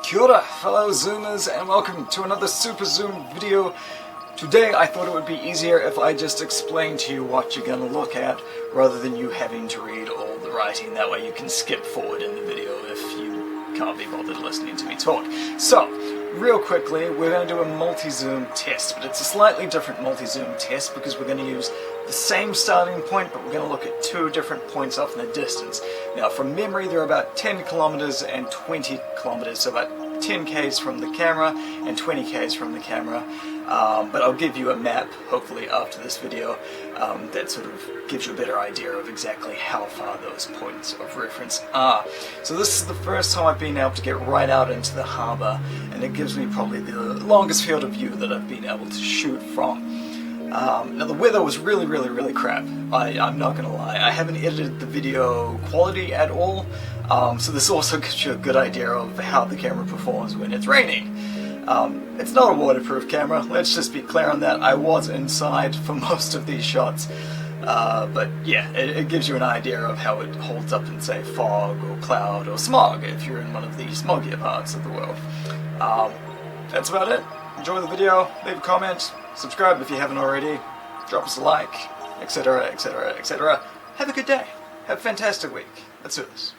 Kia ora, fellow zoomers, and welcome to another super zoom video. Today I thought it would be easier if I just explained to you what you're going to look at rather than you having to read all the writing. That way you can skip forward in the video if you can't be bothered listening to me talk. So, real quickly, we're going to do a multi-zoom test, but it's a slightly different multi-zoom test because we're going to use the same starting point, but we're going to look at two different points off in the distance. Now, from memory, they're about 10 kilometers and 20 kilometers, so about 10 k's from the camera and 20 k's from the camera. But I'll give you a map, hopefully after this video, that sort of gives you a better idea of exactly how far those points of reference are. So this is the first time I've been able to get right out into the harbour, and it gives me probably the longest field of view that I've been able to shoot from. Now the weather was really crap, I'm not gonna lie. I haven't edited the video quality at all, so this also gives you a good idea of how the camera performs when it's raining. It's not a waterproof camera, let's just be clear on that. I was inside for most of these shots, but yeah, it gives you an idea of how it holds up in, say, fog or cloud or smog if you're in one of the smoggier parts of the world. That's about it. Enjoy the video, leave a comment, subscribe if you haven't already, drop us a like, etc, etc, etc. Have a good day. Have a fantastic week. Let's do this.